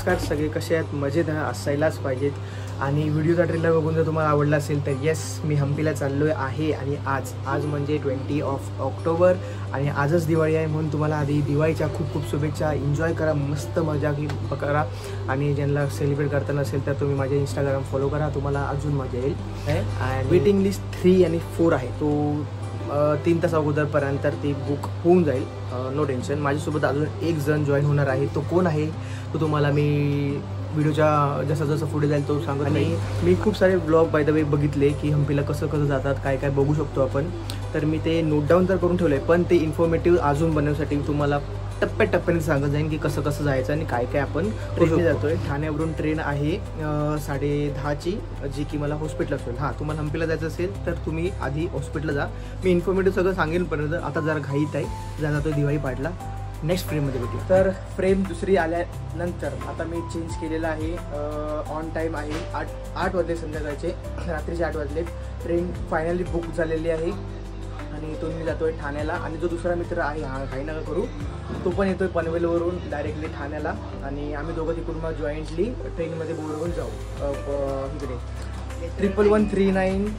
नमस्कार सगळे, कसे आहेत? मजेत असायलाच पाहिजेत. आणि व्हिडिओचा ट्रेलर बघून जर तुम्हाला आवडला असेल तर येस, मी हम्पीला चाललो आहे. आणि आज म्हणजे 20 ऑक्टोबर आणि आजच दिवाळी आहे. म्हणून तुम्हाला आधी दिवाळीच्या खूप खूप शुभेच्छा. एन्जॉय करा, मस्त मजा करा. आणि ज्यांना सेलिब्रेट करता नसेल तर तुम्ही माझे इंस्टाग्राम फॉलो करा, तुम्हाला अजून मजा येईल. आणि वेटिंग लिस्ट 3 आणि 4 आहे. तो 3 तास अगोदरपर्यंत ती बुक होऊन जाईल. No tension. माझ्यासोबत अजून एक जण जॉईन होणार आहे. तो कोण आहे तो तुम्हाला मी व्हिडिओच्या जसं जसं पुढे जाईल तो सांगत. आणि मी खूप सारे ब्लॉग बाय द वे बघितले की हम्पीला कसं कसं जातात, काय काय बघू शकतो आपण. तर मी ते नोट डाऊन तर करून ठेवलं आहे, पण ते इन्फॉर्मेटिव्ह अजून बनवण्यासाठी तुम्हाला टप्प्याटप्प्याने सांगत जाईन की कसं कसं जायचं आणि काय काय आपण ट्रेनने जातो आहे. ठाण्यावरून ट्रेन आहे 10:30ची, जी की मला हॉस्पिटलला असेल. हां, तुम्हाला हम्पीला जायचं असेल तर तुम्ही आधी हॉस्पिटलला जा. मी इन्फॉर्मेटिव्ह सगळं सांगेन, पर्यंत आता जरा घाईत आहे, जातो दिवाळी पाडला. नेक्स्ट फ्रेममध्ये भेटू. तर फ्रेम दुसरी आल्यानंतर आता मी चेंज केलेलं आहे. ऑन टाईम आहे. 8 वाजले संध्याकाळचे, रात्रीचे 8 वाजले. ट्रेन फायनली बुक झालेली आहे आणि इथून मी जातो आहे ठाण्याला. आणि जो दुसरा मित्र आहे, हा काही नका करू, तो पण येतो आहे पनवेलवरून डायरेक्टली ठाण्याला. आणि आम्ही दोघं तिकडून मग जॉईंटली ट्रेनमध्ये बोलवून जाऊ. इकडे 1139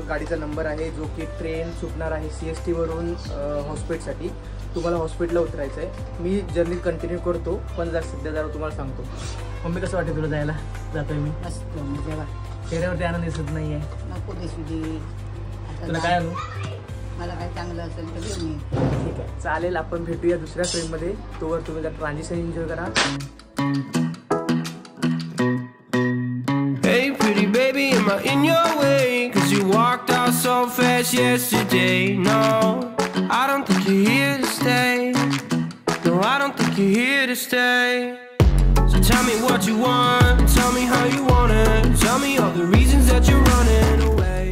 गाडीचा नंबर आहे, जो की ट्रेन सुटणार आहे CST वरून हॉस्पिटलसाठी. तुम्हाला हॉस्पिटलला उतरायचं आहे. मी जर्नी कंटिन्यू करतो, पण सध्या जरा तुम्हाला सांगतो. मम्मी, कसं वाटतं तुला जायला? जातोय मी. मस्त मजा. चेहऱ्यावरती आनंद दिसत नाही आहे. नको दिसू दे. तुला काय आणू? मला काय चांगलं असेल तर घेऊन ये. ठीक आहे, चालेल. आपण भेटूया दुसऱ्या फ्रेममध्ये. तोवर तुम्ही जर ट्रान्झिशन एन्जॉय करा. Hey pretty baby, am I in your way? 'Cause you walked out so fast yesterday. No, I don't think you're here to stay. No, I don't think you're here to stay. So tell me what you want, tell me how you want it, tell me all the reasons that you're running away.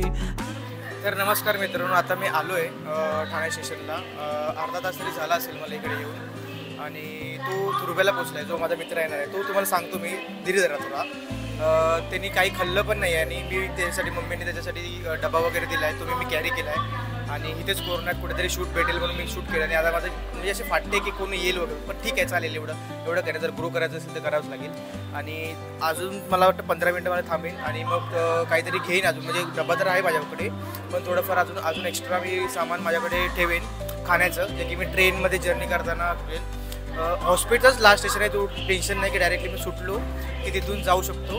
तर नमस्कार मित्रांनो, आता मी आलो आहे ठाणे स्टेशनला. अर्धा तास तरी झाला असेल मला इकडे येऊन. आणि तो तुरुब्याला पोचला आहे, जो माझा मित्र येणार आहे. तो तुम्हाला सांगतो मी धीरे जरा थोडा. त्यांनी काही खाल्लं पण नाही आणि मी त्याच्यासाठी, मम्मीने त्याच्यासाठी डबा वगैरे दिला आहे, तो मी कॅरी केला आहे. आणि इथेच कोरोनात कुठेतरी शूट भेटेल म्हणून मी शूट केलं. आणि आता माझं म्हणजे असे फाटते की कोणी येईल वगैरे, पण ठीक आहे, चालेल. एवढं काय, जर ग्रो करायचं असेल तर करावंच लागेल. आणि अजून मला वाटतं 15 मिनटं मला थांबेन आणि मग काहीतरी घेईन अजून. म्हणजे डबा तर आहे माझ्याकडे, पण थोडंफार अजून एक्स्ट्रा मी सामान माझ्याकडे ठेवेन खाण्याचं, जे की मी ट्रेनमध्ये जर्नी करताना ठेवेन. हॉस्पिटलच लास्ट स्टेशन आहे, तो टेन्शन नाही की डायरेक्टली मी सुटलो की तिथून जाऊ शकतो.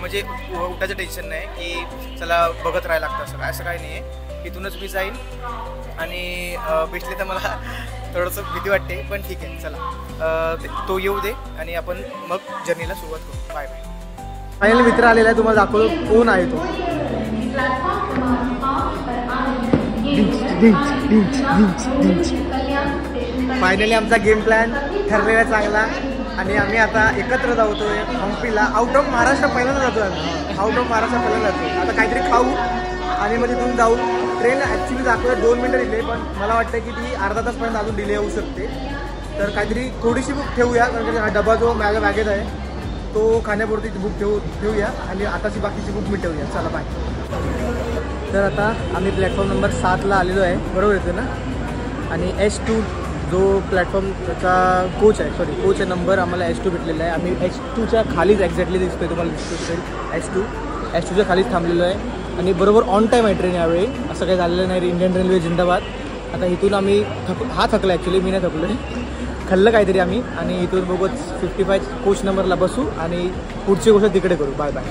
म्हणजे उठायचं टेन्शन नाही की चला बघत राहायला लागतं, असं काही नाही आहे. इथूनच मी जाईन. आणि भेटले तर मला थोडंसं भीती वाटते, पण ठीक आहे, चला तो येऊ दे आणि आपण मग जर्नीला सुरुवात करू. Bye bye. फायनली मित्र आलेला आहे, तुम्हाला दाखवतो कोण आहे तो. फायनली आमचा गेम प्लॅन ठरलेला चांगला. आणि आम्ही आता एकत्र जातोय हम्पीला. आउट ऑफ महाराष्ट्र पहिल्यांदा जातो आम्ही. आउट ऑफ महाराष्ट्र पहिल्यांदा जातो. आता काहीतरी खाऊ आणि मग तिथून जाऊ. ट्रेन ॲक्च्युली दाखवलं 2 मिनटं डिले, पण मला वाटतं की ती अर्धा तासपर्यंत अजून डिले होऊ शकते. तर काहीतरी थोडीशी बुक ठेवूया, कारण की हा डबा जो माझ्या बॅगेत आहे तो खाण्यापुरती बुक ठेवूया आणि आताची बाकीची बुक मिटवूया. चला बाय. तर आता आम्ही प्लॅटफॉर्म नंबर 7ला आलेलो आहे, बरोबर येतो ना. आणि S2 जो प्लॅटफॉर्मचा कोच आहे, कोच नंबर आम्हाला S2 भेटलेला आहे. आम्ही S2च्या खालीच एक्झॅक्टली दिसतोय, तुम्हाला दिसतो S2च्या खालीच थांबलेलो आहे. आणि बरोबर ऑन टाईम आहे ट्रेन यावेळी, असं काही झालेलं नाही. इंडियन रेल्वे जिंदाबाद. आता इथून आम्ही थकला ॲक्च्युली, मी नाही थकलो आहे, खाल्लं काहीतरी आम्ही. आणि इथून बघत 55 कोच नंबरला बसू आणि पुढची गोष्ट तिकडे करू. Bye bye.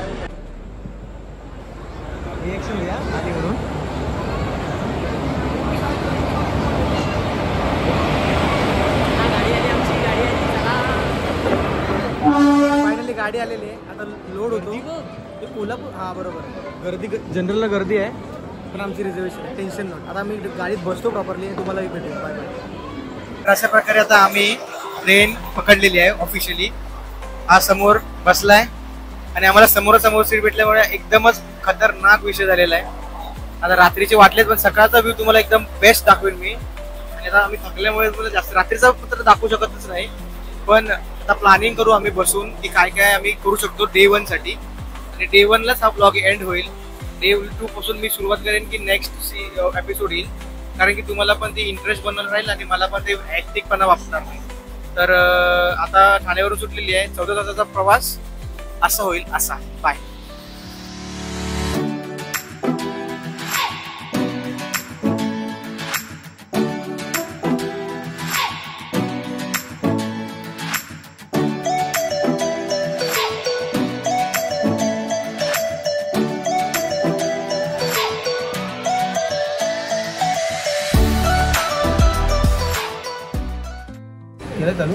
रिॲक्शन द्या आधी म्हणून. फायनली गाडी आलेली आहे, आता लोड होतो. कोल्हापूर, हां बरोबर. गर्दी जनरलला गर्दी आहे, पण आमची रिझर्वेशन आहे, टेन्शन नव्हतं. आता आम्ही गाडीत बसतो प्रॉपरली, तुम्हालाही भेटेल. Bye bye. अशा प्रकारे आता आम्ही ट्रेन पकडलेली आहे ऑफिशियली. हा समोर बसला आहे आणि आम्हाला समोरासमोर सीट भेटल्यामुळे एकदमच खतरनाक विषय झालेला आहे. आता रात्रीचे वाटलेत, पण सकाळचा व्ह्यू तुम्हाला एकदम बेस्ट दाखवेन मी. आणि आता आम्ही थकल्यामुळे तुम्हाला जास्त रात्रीचा पत्र दाखवू शकतच नाही, पण आता प्लॅनिंग करू आम्ही बसून की काय काय आम्ही करू शकतो Day 1 साठी. आणि Day 1लाच हा ब्लॉग एंड होईल. Day 2 पासून मी सुरुवात करेन की नेक्स्ट एपिसोड येईल, कारण की तुम्हाला पण ते इंटरेस्ट बनवून राहील आणि मला पण ते हॅक्टिकपणा वापरणार नाही. तर आता ठाण्यावरून सुटलेली आहे. 14 तासाचा प्रवास असा होईल असा. बाय. चालू.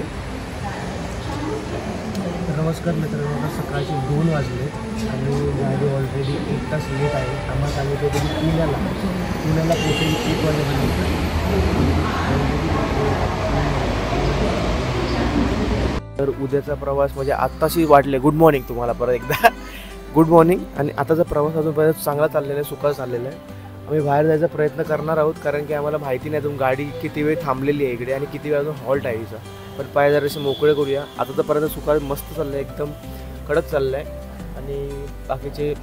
नमस्कार मित्रांनो, सकाळचे 2 वाजले आणि गाडी ऑलरेडी 1 तास लेट आहे. आम्हाला सांगितलं होतं की पुण्याला पोहोचेल 1 वाजेपर्यंत. तर उद्याचा प्रवास म्हणजे आत्ताशी वाटले. गुड मॉर्निंग तुम्हाला परत एकदा. Good morning. आणि आताचा प्रवास अजूनपर्यंत चांगला चाललेला आहे, सुखाचा चाललेला आहे. आम्ही बाहेर जायचा प्रयत्न करणार आहोत कारण की आम्हाला माहिती नाही अजून गाडी किती वेळ थांबलेली आहे इकडे आणि किती वेळ अजून हॉल्ट आहे हिचा. पण पाय जरासे मोकळे करूया. आता तर पर्यंत सुखात मस्त चाललं आहे, एकदम कडक चाललं आहे आणि बाकीचे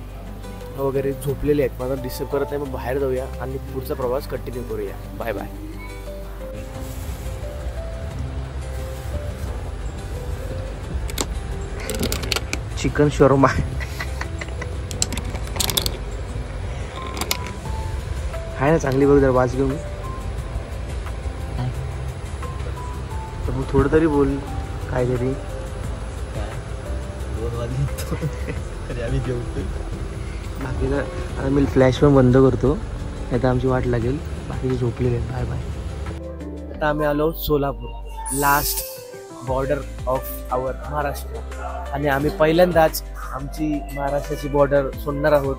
वगैरे झोपलेले आहेत. मला डिस्टर्ब करत नाही. मग बाहेर जाऊया आणि पुढचा प्रवास कंटिन्यू करूया. Bye bye. चिकन शोरमा आहे ना चांगली बघ. जर वाच घेऊन तर मग थोडं तरी बोल काहीतरी. 2 वाजले आम्ही जेवतो. बाकीचं आता मी फ्लॅश पण बंद करतो नाही तर आमची वाट लागेल. बाकीचे झोपलेले आहेत. Bye bye. आता आम्ही आलो Solapur, last border of our Maharashtra. आणि आम्ही पहिल्यांदाच आमची महाराष्ट्राची बॉर्डर सोडणार आहोत.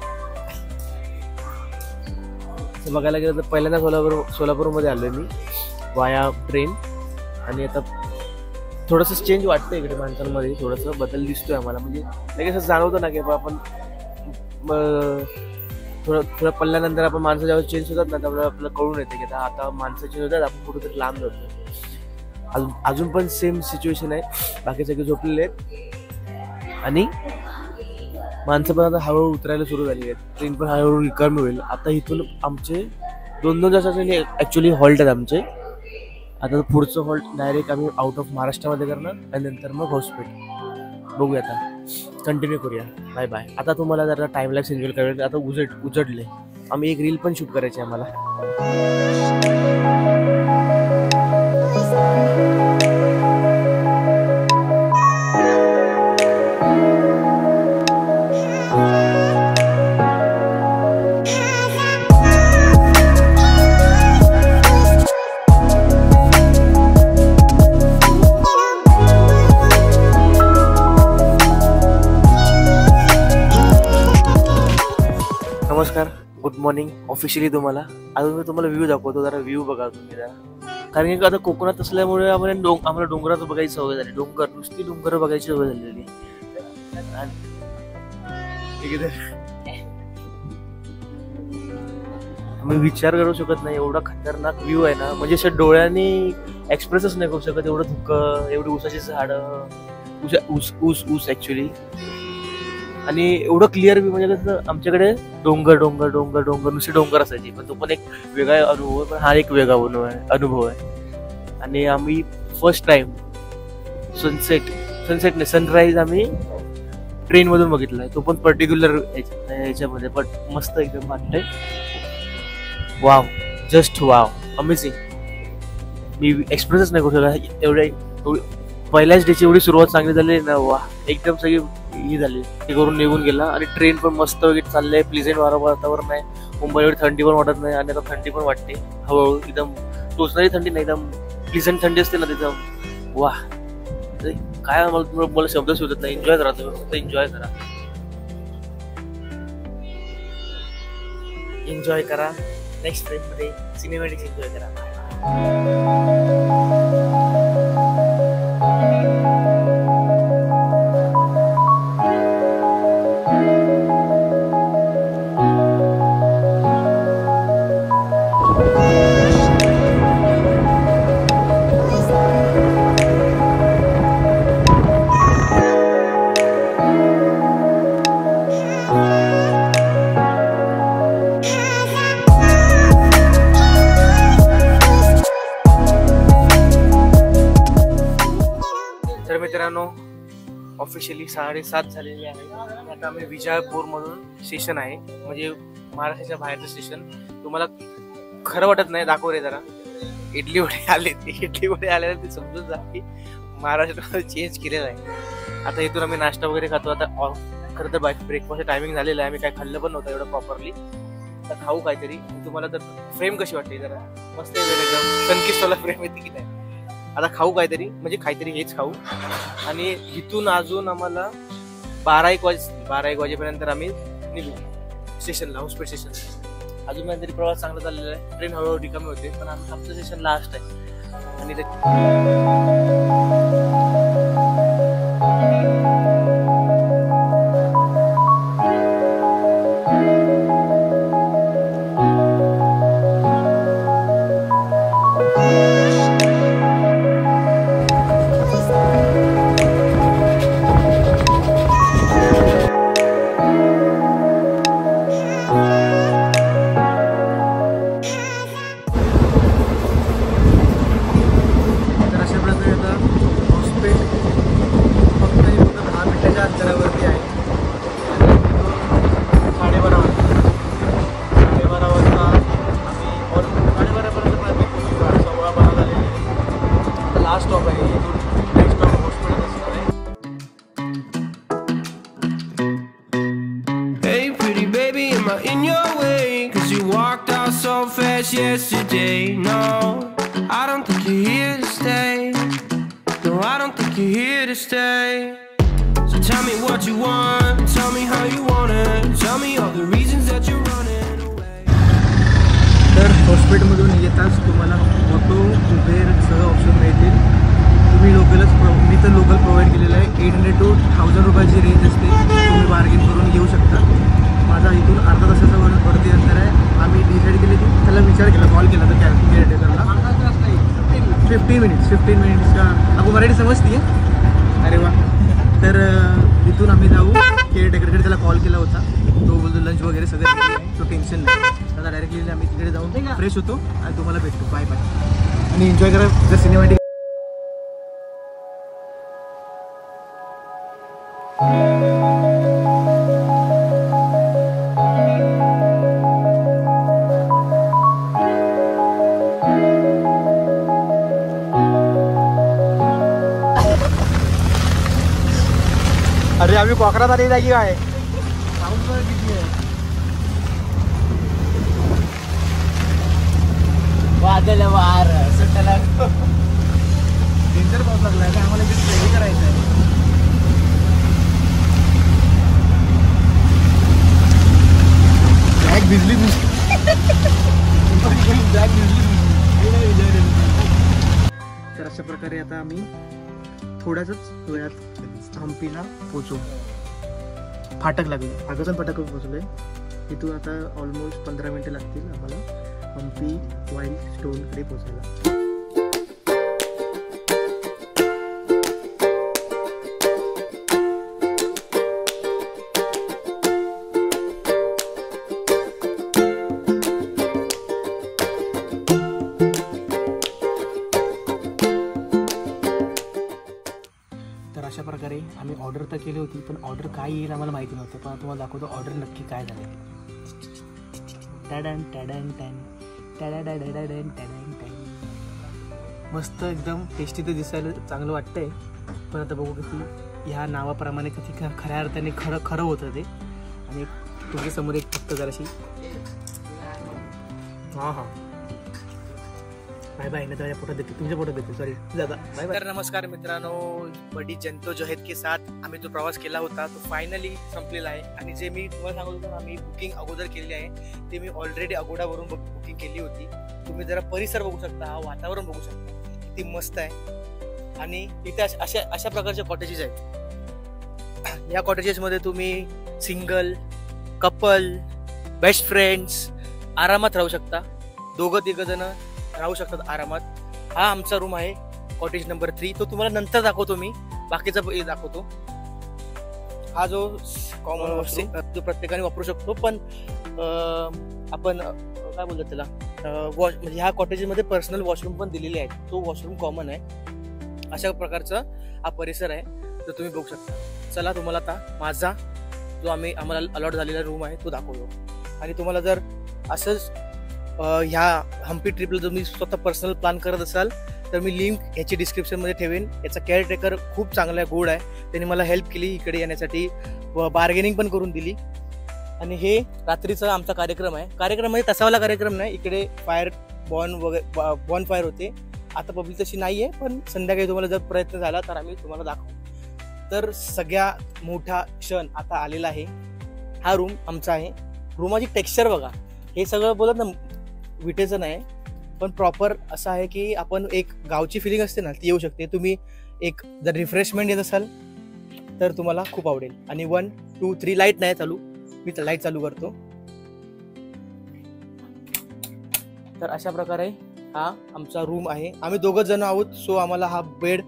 बघायला गेलं तर पहिल्यांदा सोलापूरमध्ये आलो मी वाया ट्रेन. आणि आता थोडंसं चेंज वाटतं इकडे माणसांमध्ये, थोडंसं बदल दिसतोय आम्हाला. म्हणजे लगेच असं जाणवतं ना की आपण थोडं पडल्यानंतर आपण माणसं जेव्हा चेंज होतात ना त्यामुळे आपल्याला कळून येते की आता माणसं चेंज होतात, आपण कुठेतरी लांब जातो. अजून पण सेम सिच्युएशन आहे. बाकी सगळे झोपलेले आहेत आणि माणसं पण आता हळूहळू उतरायला सुरू झाली आहेत. ट्रेन पण हळूहळू रिकामी होईल. आता इथून आमचे 2-2 तासाचे ॲक्च्युली हॉल्ट आहेत आमचे. आता पुढचं हॉल्ट डायरेक्ट आम्ही आउट ऑफ महाराष्ट्रामध्ये करणार आणि नंतर मग हॉस्पिटल. बघूया आता, कंटिन्यू करूया. Bye bye. आता तुम्हाला जरा टाइम लॅप्स एन्जॉय करायला. आता उजडले. आम्ही एक रील पण शूट करायची आम्हाला. नमस्कार, गुड मॉर्निंग ऑफिशियली तुम्हाला. अजून मी तुम्हाला व्ह्यू दाखवतो. जरा व्ह्यू बघा तुम्ही जरा. कारण की आता कोकणात असल्यामुळे आम्हाला डोंगराचं बघायची सवय झाली. नुसती डोंगर बघायची सवय झालेली. मी विचार करू शकत नाही एवढा खतरनाक व्ह्यू आहे ना. म्हणजे असं डोळ्यांनी एक्सप्रेसच नाही करू शकत. एवढं धुकं, एवढी ऊसाची झाडं, ऊस ऍक्च्युली. आणि एवढं क्लिअर व्ह्यू म्हणजे कसं आमच्याकडे डोंगर नुसते डोंगर असायचे. पण तो पण एक वेगळा अनुभव आहे. पण हा एक वेगळा अनुभव आहे. आणि आम्ही फर्स्ट टाइम सनसेट नाही सनराईज आम्ही ट्रेनमधून बघितलाय. तो पण पर्टिक्युलर ह्याच्यामध्ये. पण मस्त एकदम वाटतंय. Wow, just wow, amazing. मी एक्सप्रेसच नाही करू शकत. एवढे पहिल्याच डेची एवढी सुरुवात चांगली झाली ना. वा, एकदम सगळी ही झाली. ते करून निघून गेला. आणि ट्रेन पण मस्त वगैरे चाललंय. प्लीझेंट वातावरण आहे. मुंबईवर थंडी पण वाटत नाही आणि आता थंडी पण वाटते हळूहळू. एकदम टोचणारी थंडी नाही, एकदम प्लीझेंट थंडी असते ना तिथं. वा, काय मला शब्द सुचत नाही. एन्जॉय करा तुम्ही, फक्त एन्जॉय करा. एन्जॉय करा. नेक्स्ट ट्रेनमध्ये सिनेमॅटिक एन्जॉय करा. ऑफिशियली 7:30 झालेले आहे. आता आम्ही विजापूरमधून स्टेशन आहे, म्हणजे महाराष्ट्राच्या बाहेरचं स्टेशन. तुम्हाला खरं वाटत नाही, दाखव रे जरा. इडली वडे आले ते समजून जा की महाराष्ट्रामध्ये चेंज केलेलं आहे. आता इथून आम्ही नाश्ता वगैरे खातो. आता खरं तर ब्रेकफास्ट टायमिंग झालेलं आहे, आम्ही काय खाल्लं पण नव्हतं एवढं प्रॉपरली. तर खाऊ काहीतरी. तुम्हाला तर फ्रेम कशी वाटते जरा? मस्त आहे एकदम, सनकिस्टला फ्रेम येते की नाही. आता खाऊ काहीतरी, म्हणजे काहीतरी हेच खाऊ. आणि इथून अजून आम्हाला 12-1 वाजेपर्यंत आम्ही निघू स्टेशनला, हॉस्पिटल स्टेशनला. अजून काहीतरी प्रवास चांगला चाललेला आहे. ट्रेन हळूहळू रिकामी होते, पण आमचं स्टेशन लास्ट आहे. आणि in your way, 'cause you walked out so fast yesterday. No, I don't think you're here to stay. No, I don't think you're here to stay. So tell me what you want, tell me how you want it, tell me all the reasons that you're running away. तर हॉस्पिटलमधून येताच तुम्हाला auto उबेरसह option मिळतील. तुम्ही मी तर local provide केलेलं आहे. 800 to 1000 रुपयाची रेंज असते, तुम्ही बार्गेन करून येऊ शकता. माझा इथून अर्धा तासाचा वरती अंतर आहे. आम्ही डिसाईड केले की त्याला विचार केला, कॉल केला तर केअरटेकरला 15 मिनिट्सचा. आपको मराठी समजते? अरे वा. तर इथून आम्ही जाऊ केअरटेकरकडे. त्याला कॉल केला होता, तो बोलतो लंच वगैरे सगळं आहे, तो टेन्शन नाही. आता डायरेक्टली आम्ही तिकडे जाऊन फ्रेश होतो आणि तुम्हाला भेटतो. Bye bye. आणि एन्जॉय करा जर सिनेमॅटिक. अरे आम्ही कोकणात आली जागी आहे. वादळ वार सुटायला डेंजर पाऊस लागला आहे. आम्हाला इथे स्टडी करायचं आहे. ब्लॅक भिजली तर अशा प्रकारे आता आम्ही थोड्याच वेळात हम्पीला पोचू. फाटक लागले, अगोदर फाटक पोचलोय. इथून आता ऑलमोस्ट 15 मिनिटं लागतील आम्हाला हम्पी वाईल्ड स्टोनकडे पोचायला. तर अशा प्रकारे आम्ही ऑर्डर तर केली होती, पण ऑर्डर काय येईल आम्हाला माहिती नव्हतं. पण तुम्हाला दाखवतो ऑर्डर नक्की काय झालं. Tandon Tandon tan टॅडॅडॅडॅडॅन टॅडॅन tan. मस्त एकदम टेस्टी तर दिसायला चांगलं वाटतंय, पण आता बघू किती ह्या नावाप्रमाणे किती खऱ्या अर्थाने खरं होतं ते. आणि तुमच्यासमोर एक फक्त जराशी हां बाय बाय. ना त्याच्या पोटात देते, तुमच्या पोटात देते, सॉरी दादा बाय बाय. तर नमस्कार मित्रांनो, बडी जनतो जो आहेत के साथ आम्ही जो प्रवास केला होता तो फायनली संपलेला आहे. आणि जे मी तुम्हाला सांगत होतो आम्ही बुकिंग अगोदर केली आहे, ते मी ऑलरेडी अगोडावरून बुकिंग केली होती. तुम्ही जरा परिसर बघू शकता, हा वातावरण बघू शकता, किती मस्त आहे. आणि इथे अशा प्रकारचे कॉटेजेस आहेत. या कॉटेजेसमध्ये तुम्ही सिंगल, कपल, बेस्ट फ्रेंड्स आरामात राहू शकता. 2-3 जण राहू शकतात आरामात. हा आमचा रूम आहे, कॉटेज नंबर 3. तो तुम्हाला नंतर दाखवतो, मी बाकीचा दाखवतो. हा जो कॉमन वॉशरूम जो प्रत्येकाने वापरू शकतो, पण आपण काय बोलतो त्याला म्हणजे ह्या कॉटेजमध्ये पर्सनल वॉशरूम पण दिलेले आहेत. तो वॉशरूम कॉमन आहे. अशा प्रकारचा हा परिसर आहे. तर तुम्ही बघू शकता. चला तुम्हाला आता माझा जो आम्हाला अलॉट झालेला रूम आहे तो दाखवतो. आणि तुम्हाला जर असंच ह्या हम्पी ट्रिपला जर मी स्वतः पर्सनल प्लॅन करत असाल तर मी लिंक ह्याची डिस्क्रिप्शनमध्ये ठेवेन. याचा केअरटेकर खूप चांगला आहे, गुड आहे. त्याने मला हेल्प केली इकडे येण्यासाठी, बार्गेनिंग पण करून दिली. आणि हे रात्रीचा आमचा कार्यक्रम आहे. कार्यक्रम म्हणजे तसावाला कार्यक्रम नाही, इकडे फायर बॉन फायर होते. आता पब्लिक तशी नाही आहे, पण संध्याकाळी तुम्हाला जर प्रयत्न झाला तर आम्ही तुम्हाला दाखवू. तर सगळ्यात मोठा क्षण आता आलेला आहे. हा रूम आमचा आहे. रूमाची टेक्स्चर बघा. हे सगळं बोलत ना विटेचं नाही, पण प्रॉपर असं आहे की आपण एक गावची फिलिंग असते ना ती येऊ शकते. तुम्ही एक जर रिफ्रेशमेंट येत असाल तर तुम्हाला खूप आवडेल. आणि 1 2 3 लाईट नाही चालू, मी लाईट चालू करतो. तर अशा प्रकारे हा आमचा रूम आहे. आम्ही 2 जण आहोत, सो आम्हाला हा बेड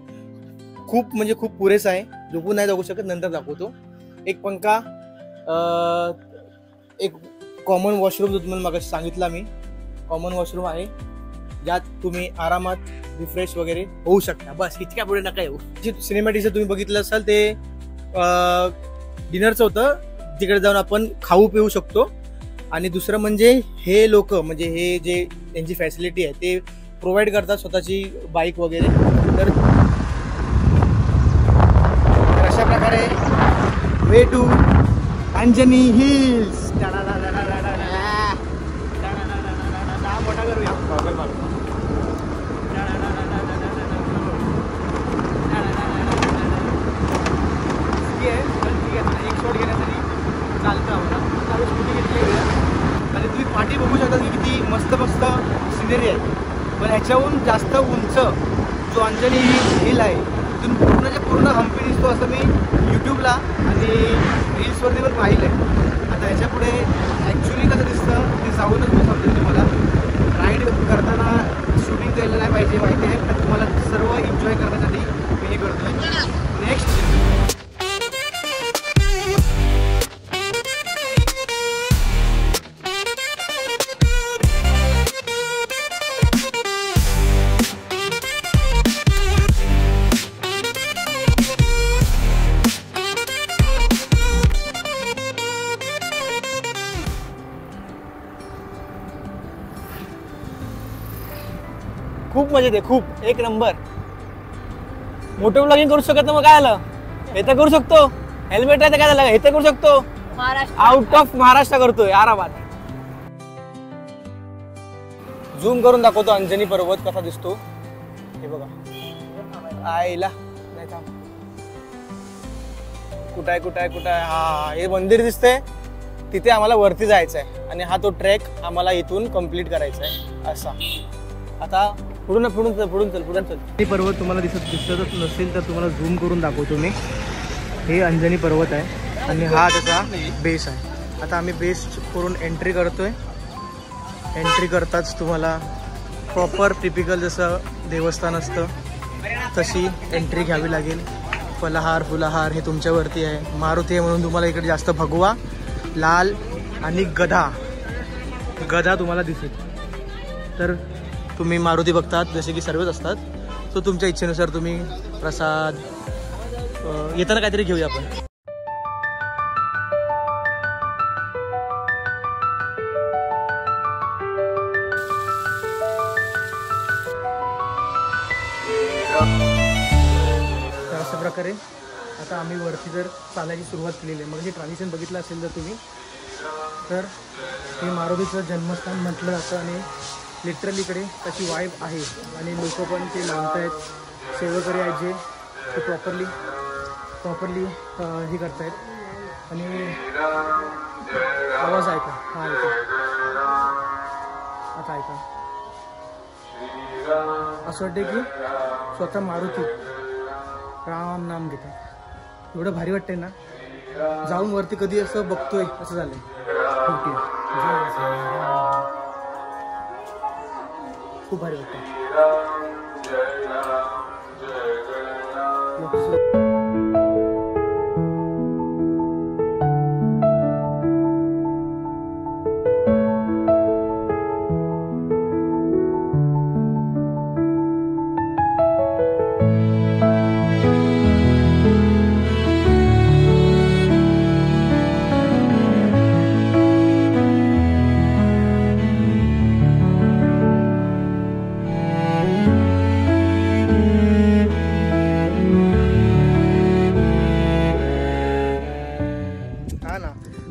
खूप म्हणजे खूप पुरेसा आहे. झोपून नाही जाऊ शकत, नंतर दाखवतो. एक पंखा, एक कॉमन वॉशरूम जो तुम्हाला मगाशी सांगितला मी, कॉमन वॉशरूम आहे ज्यात तुम्ही आरामात रिफ्रेश वगैरे होऊ शकता. बस इतक्या पुढे नका येऊ. जे सिनेमॅटिक्स तुम्ही बघितलं असाल ते डिनरचं होतं. तिकडे जाऊन आपण खाऊ पिऊ शकतो. आणि दुसरं म्हणजे हे लोक म्हणजे हे जे त्यांची फॅसिलिटी आहे ते प्रोव्हाइड करतात स्वतःची बाईक वगैरे. तर अशा प्रकारे वे टू अंजनी हिल्स. मोठा करूया. एक शॉट घेण्यासाठी चालतं आम्हाला. स्कूटी घेतली आणि तुम्ही पाठी बघू शकता की किती मस्त मस्त सिनेरी आहे. पण ह्याच्याहून जास्त उंच जो अंजनी हिल आहे तिथून पूर्णच्या पूर्ण हम्पी दिसतो असं मी यूट्यूबला आणि रील्सवरती पण पाहिलं आहे. आता ह्याच्या पुढे ॲक्च्युली कसं दिसतं ते जाऊनच मी समजेल तुम्हाला. राईड करताना शूटिंग केलं नाही पाहिजे माहिती आहे, तर तुम्हाला सर्व एन्जॉय करण्यासाठी मी हे करतो आहे. नेक्स्ट खूप मजेत आहे, खूप एक नंबर. मोठं ब्लॉगिंग करू शकत ना, मग काय आलं, हे तर करू शकतो. हेल्मेट आहे तर काय झालं, हे तर करू शकतो. आउट ऑफ महाराष्ट्र करतोय आरामात. झूम करून दाखवतो अंजनी पर्वत कसा दिसतो. हे बघा आईला नाही थांब. कुठं आहे कुठं आहे कुठं आहे. हा हे मंदिर दिसतंय, तिथे आम्हाला वरती जायचं आहे. आणि हा तो ट्रेक आम्हाला इथून कम्प्लीट करायचा आहे असा. आता पुढून चल. पर्वत तुम्हाला दिसतच नसेल तर तुम्हाला झूम करून दाखवतो मी. हे अंजनी पर्वत आहे आणि हा त्याचा बेस आहे. आता आम्ही बेस करून एंट्री करतोय. एंट्री करताच तुम्हाला प्रॉपर टिपिकल जसं देवस्थान असतं तशी एंट्री घ्यावी लागेल. फलाहार फुलाहार हे तुमच्यावरती आहे. मारुती आहे म्हणून तुम्हाला इकडे जास्त भगवा लाल आणि गदा तुम्हाला दिसेल. तर तुम्ही मारुती बघतात जसे की सर्वच असतात, तो तुमच्या इच्छेनुसार तुम्ही प्रसाद येताना काहीतरी घेऊया आपण. तर अशा प्रकारे आता आम्ही वरती जर चालायची सुरुवात केलेली आहे. मग हे ट्रान्झिशन बघितलं असेल जर तुम्ही, तर हे मारुतीचं जन्मस्थान म्हटलं जातं आणि लिटरली इकडे तशी वाईब आहे. आणि लोक पण ते मानत आहेत, सेवेकरी आहेत जे ते प्रॉपरली हे करतायत. आणि आवाज ऐका, हा ऐका, आता ऐका. असं वाटतं की स्वतः मारुती राम नाम घेतात. एवढं भारी वाटतंय ना, जाऊन वरती कधी असं बघतोय असं झालंय. खूप भारी वाटतं.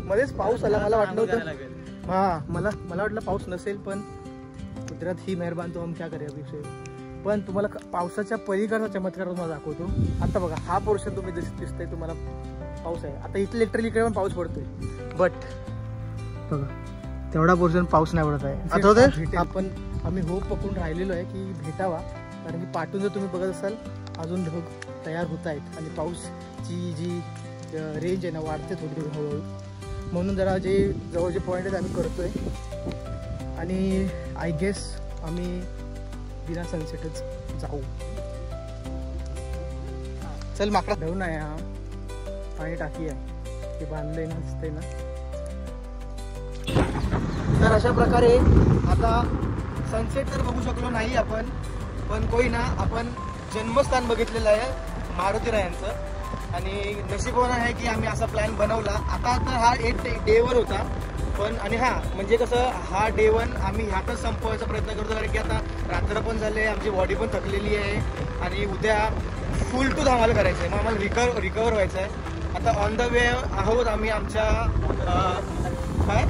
मध्येच पाऊस आला, मला वाटलं होतं मला वाटलं पाऊस नसेल, पण कुदरत ही मेहरबान, तो हम क्या करे अभी. पण तुम्हाला पावसाच्या पलीकडचा चमत्कार तुम्हाला दाखवतो. आता बघा हा पोर्शन तुम्ही दिसतंय तुम्हाला पाऊस आहे. आता इथे लिटरली इकडे पण पाऊस पडतोय, बट बघा तेवढा पोर्शन पाऊस नाही पडत आहे. आठवतंय आम्ही होप पकडून राहिलेलो आहे की भेटावा, कारण की पाठून जर तुम्ही बघत असाल अजून ढग तयार होत आहेत आणि पाऊसची जी रेंज आहे ना वाढते थोडी थोडी हळूहळू. म्हणून जरा जे जवळचे पॉईंट आहेत आम्ही करतोय आणि आय गेस आम्ही बिना सनसेटच जाऊ. चल माकडा घेऊन आहे. हा पाणी टाकी आहे ते बांधलंय ना, दिसतंय ना. तर अशा प्रकारे आता सनसेट तर बघू शकलो नाही आपण, पण कोई ना आपण जन्मस्थान बघितलेलं आहे मारुती रायांचं आणि नशीबवान आहे की आम्ही असा प्लॅन बनवला. आता तर हा 8 डे 1 होता, पण आणि हा म्हणजे कसं हा डे 1 आम्ही ह्यातच संपवायचा प्रयत्न करतो, कारण की आता रात्र पण झाले, आमची बॉडी पण थकलेली आहे आणि उद्या फुल टू धमाल करायचं आहे. मग आम्हाला रिकवर व्हायचं आहे. आता ऑन द वे आहोत आम्ही आमच्या काय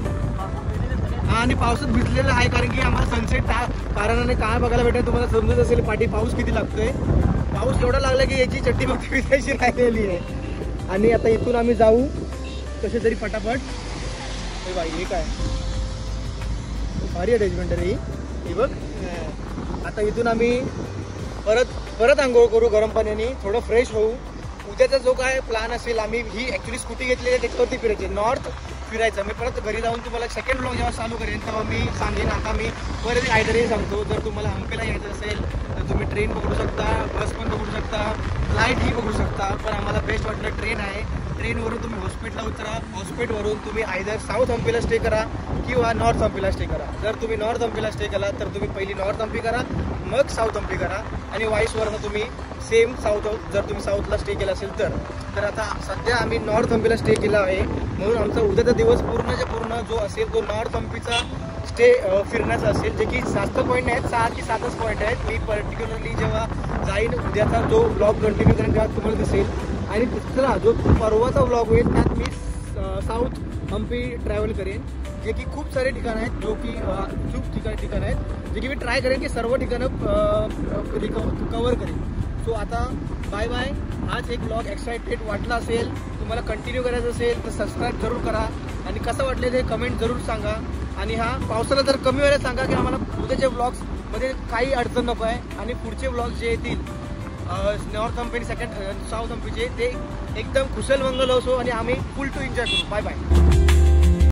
आणि पावसात भिजलेलं आहे, कारण की आम्हाला सनसेट कारणाने काय बघायला भेटेल तुम्हाला समजत असेल. पाठी पाऊस किती लागतोय, पाऊस एवढा लागला की याची चट्टी बघती विकायची राहिलेली आहे. आणि आता इथून आम्ही जाऊ कसे तरी फटाफट. बाई हे काय भारी अटॅचमेंट रे ही बघ. आता इथून आम्ही परत आंघोळ करू गरम पाण्याने, थोडं फ्रेश होऊ. उद्याचा जो काय प्लॅन असेल, आम्ही ही ॲक्च्युली स्कूटी घेतलेली आहे त्याच्यावरती फिरायची, नॉर्थ फिरायचं. मी परत घरी जाऊन तुम्हाला सेकंड ब्लॉग जेव्हा चालू करेन तेव्हा मी सांगेन. आता मी परत काहीतरी सांगतो, जर तुम्हाला हंपीला यायचं असेल तर तुम्ही ट्रेन पकडू शकता, बस पण पकडू शकता, फ्लाईटही पकडू शकता. पण आम्हाला बेस्ट वाटलं ट्रेन आहे. ट्रेनवरून तुम्ही हॉस्पिटलला उतरा, हॉस्पिटलवरून तुम्ही आयदर साऊथ हंपीला स्टे करा किंवा नॉर्थ हंपीला स्टे करा. जर तुम्ही नॉर्थ हंपीला स्टे केला तर तुम्ही पहिली नॉर्थ हंपी करा, मग साऊथ हंपी करा आणि वाईसवरनं तुम्ही सेम साऊथ जर तुम्ही साऊथला स्टे केला असेल तर आता सध्या आम्ही नॉर्थ हंपीला स्टे केला आहे. म्हणून आमचा उद्याचा दिवस पूर्णच्या पूर्ण जो असेल तो नॉर्थ हंपीचा स्टे फिरण्याचा असेल, जे की जास्त पॉईंट आहेत, 6 की 7च पॉईंट आहेत. मी पर्टिक्युलरली जेव्हा जाईन उद्याचा जो ब्लॉग कंटिन्यू करेन तेव्हा तुम्हाला दिसेल. आणि दुसरा जो परवाचा ब्लॉग होईल त्यात मी साऊथ हंपी ट्रॅव्हल करेन, जे की खूप सारे ठिकाण आहेत, जो की खूप ठिकाण आहेत जे की मी ट्राय करेन की सर्व ठिकाणं कव्हर करेन. सो आता बाय बाय. हाच एक ब्लॉग एक्साइटेड वाटला असेल, तुम्हाला कंटिन्यू करायचं असेल तर सबस्क्राईब जरूर करा आणि कसं वाटलं ते कमेंट जरूर सांगा. आणि हा पावसाला जर कमी वेळेत सांगा की आम्हाला उद्याच्या ब्लॉग्समध्ये काही अडचण नको आहे आणि पुढचे ब्लॉग्स जे येतील नॉर्थ हंपी साऊथ हंपीचे ते एकदम कुशल मंगल असो आणि आम्ही फुल टू एन्जॉय करू. Bye bye.